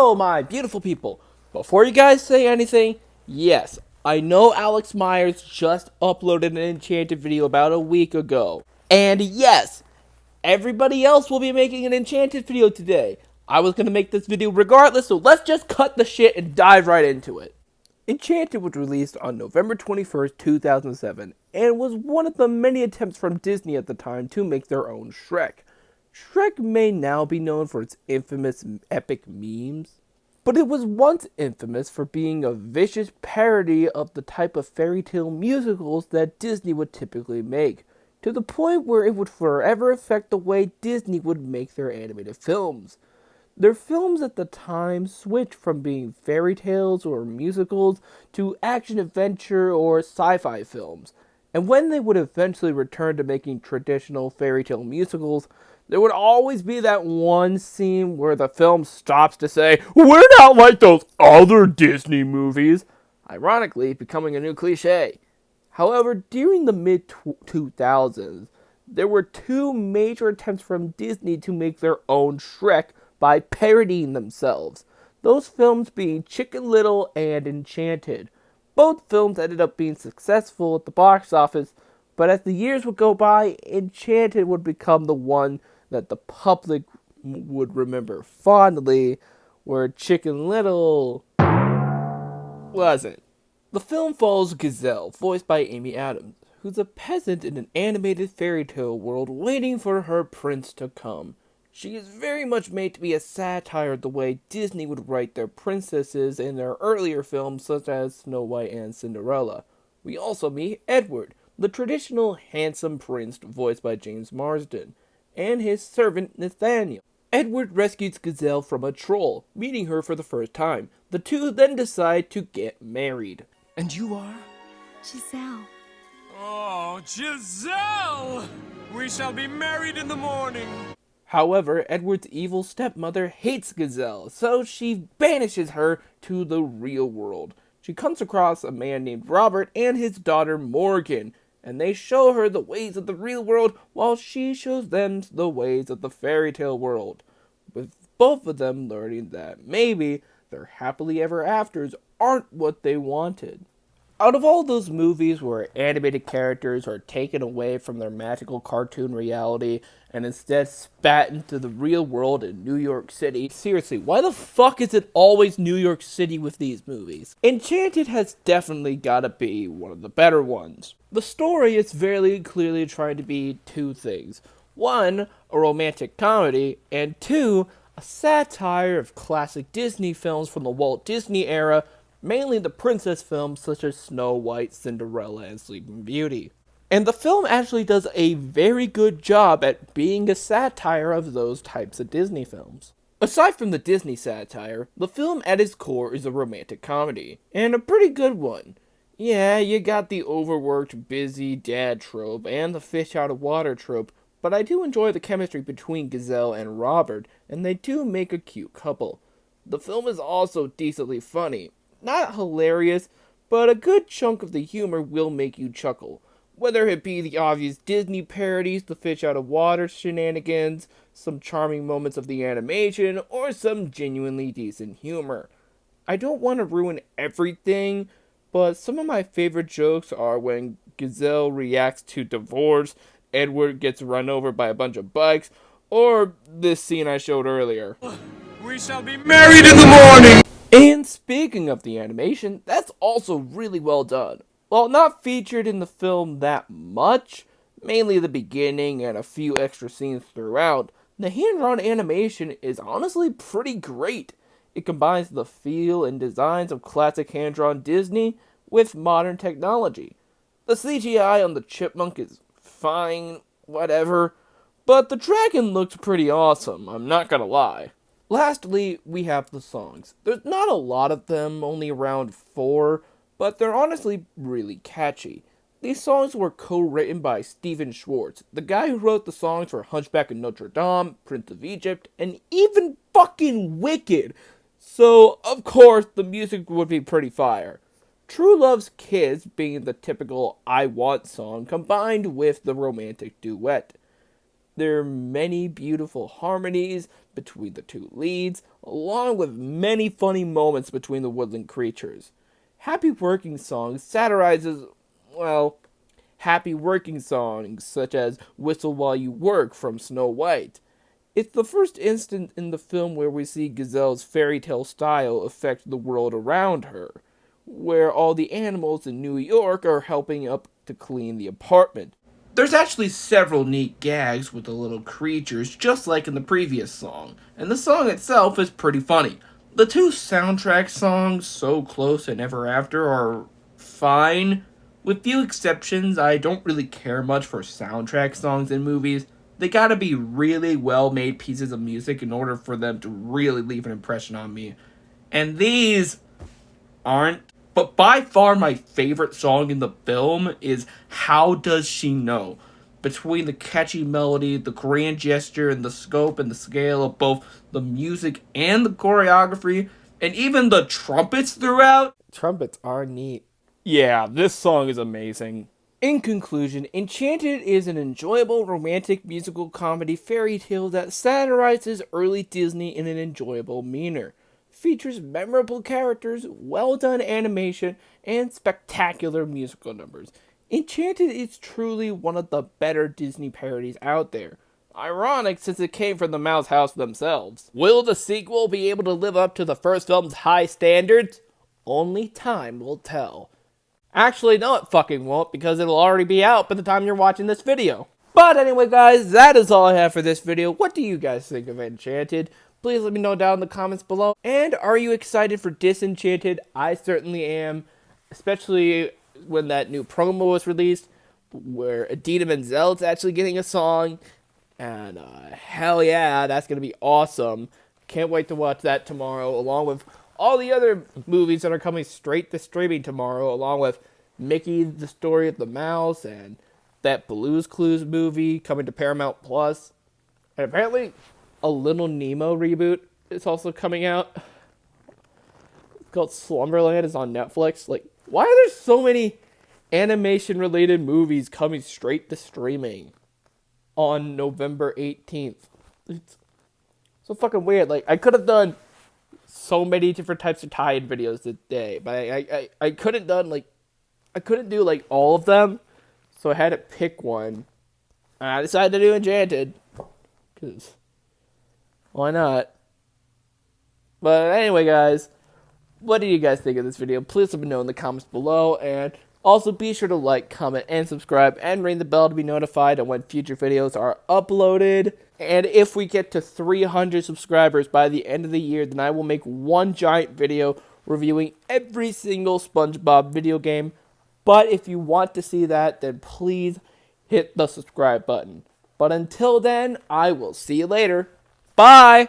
Hello, my beautiful people. Before you guys say anything, yes, I know Alex Myers just uploaded an Enchanted video about a week ago. And yes, everybody else will be making an Enchanted video today. I was going to make this video regardless, so let's just cut the shit and dive right into it. Enchanted was released on November 21st, 2007, and was one of the many attempts from Disney at the time to make their own Shrek. Shrek may now be known for its infamous epic memes, but it was once infamous for being a vicious parody of the type of fairy tale musicals that Disney would typically make, to the point where it would forever affect the way Disney would make their animated films. Their films at the time switched from being fairy tales or musicals to action-adventure or sci-fi films, and when they would eventually return to making traditional fairy tale musicals, there would always be that one scene where the film stops to say, "We're not like those other Disney movies," ironically becoming a new cliche. However, during the mid-2000s, there were two major attempts from Disney to make their own Shrek by parodying themselves, those films being Chicken Little and Enchanted. Both films ended up being successful at the box office, but as the years would go by, Enchanted would become the one that the public would remember fondly, where Chicken Little wasn't. The film follows Gazelle, voiced by Amy Adams, who's a peasant in an animated fairy tale world waiting for her prince to come. She is very much made to be a satire of the way Disney would write their princesses in their earlier films such as Snow White and Cinderella. We also meet Edward, the traditional handsome prince voiced by James Marsden, and his servant Nathaniel. Edward rescues Gazelle from a troll, meeting her for the first time. The two then decide to get married. And you are? Giselle. Oh, Giselle! We shall be married in the morning. However, Edward's evil stepmother hates Gazelle, so she banishes her to the real world. She comes across a man named Robert and his daughter Morgan, and they show her the ways of the real world while she shows them the ways of the fairy tale world, with both of them learning that maybe their happily ever afters aren't what they wanted. Out of all those movies where animated characters are taken away from their magical cartoon reality and instead spat into the real world in New York City, seriously, why the fuck is it always New York City with these movies? Enchanted has definitely gotta be one of the better ones. The story is very clearly trying to be two things. One, a romantic comedy, and two, a satire of classic Disney films from the Walt Disney era, mainly the princess films such as Snow White, Cinderella, and Sleeping Beauty. And the film actually does a very good job at being a satire of those types of Disney films. Aside from the Disney satire, the film at its core is a romantic comedy, and a pretty good one. Yeah, you got the overworked, busy dad trope and the fish out of water trope, but I do enjoy the chemistry between Gazelle and Robert, and they do make a cute couple. The film is also decently funny. Not hilarious, but a good chunk of the humor will make you chuckle. Whether it be the obvious Disney parodies, the fish out of water shenanigans, some charming moments of the animation, or some genuinely decent humor. I don't want to ruin everything, but some of my favorite jokes are when Gazelle reacts to divorce, Edward gets run over by a bunch of bikes, or this scene I showed earlier. We shall be married in the morning! And speaking of the animation, that's also really well done. While not featured in the film that much, mainly the beginning and a few extra scenes throughout, the hand-drawn animation is honestly pretty great. It combines the feel and designs of classic hand-drawn Disney with modern technology. The CGI on the chipmunk is fine, whatever, but the dragon looked pretty awesome, I'm not gonna lie. Lastly, we have the songs. There's not a lot of them, only around 4, but they're honestly really catchy. These songs were co-written by Stephen Schwartz, the guy who wrote the songs for Hunchback of Notre Dame, Prince of Egypt, and even fucking Wicked. So, of course, the music would be pretty fire. True Love's Kiss being the typical I Want song combined with the romantic duet. There are many beautiful harmonies between the two leads, along with many funny moments between the woodland creatures. Happy Working Song satirizes, well, happy working songs such as Whistle While You Work from Snow White. It's the first instant in the film where we see Gazelle's fairy tale style affect the world around her, where all the animals in New York are helping up to clean the apartment. There's actually several neat gags with the little creatures, just like in the previous song, and the song itself is pretty funny. The two soundtrack songs, So Close and Ever After, are fine. With few exceptions, I don't really care much for soundtrack songs in movies. They gotta be really well made pieces of music in order for them to really leave an impression on me. And these aren't. But by far my favorite song in the film is How Does She Know? Between the catchy melody, the grand gesture, and the scope and the scale of both the music and the choreography, and even the trumpets throughout. Trumpets are neat. Yeah, this song is amazing. In conclusion, Enchanted is an enjoyable romantic musical comedy fairy tale that satirizes early Disney in an enjoyable manner. Features memorable characters, well done animation, and spectacular musical numbers. Enchanted is truly one of the better Disney parodies out there. Ironic since it came from the Mouse House themselves. Will the sequel be able to live up to the first film's high standards? Only time will tell. Actually, no, it fucking won't, because it'll already be out by the time you're watching this video. But anyway, guys, that is all I have for this video. What do you guys think of Enchanted? Please let me know down in the comments below. And are you excited for Disenchanted? I certainly am, especially when that new promo was released, where Idina Menzel is actually getting a song. And hell yeah, that's going to be awesome. Can't wait to watch that tomorrow, along with all the other movies that are coming straight to streaming tomorrow, along with Mickey, the Story of the Mouse, and that Blue's Clues movie coming to Paramount Plus. And apparently, a Little Nemo reboot is also coming out. It's called Slumberland. It's on Netflix. Like, why are there so many animation-related movies coming straight to streaming on November 18th? It's so fucking weird. Like, I could have done so many different types of tie-in videos today, but I couldn't do like all of them, so I had to pick one. And I decided to do Enchanted, because why not? But anyway, guys, what do you guys think of this video? Please let me know in the comments below, and also be sure to like, comment, and subscribe, and ring the bell to be notified on when future videos are uploaded. And if we get to 300 subscribers by the end of the year, then I will make one giant video reviewing every single SpongeBob video game. But if you want to see that, then please hit the subscribe button. But until then, I will see you later. Bye!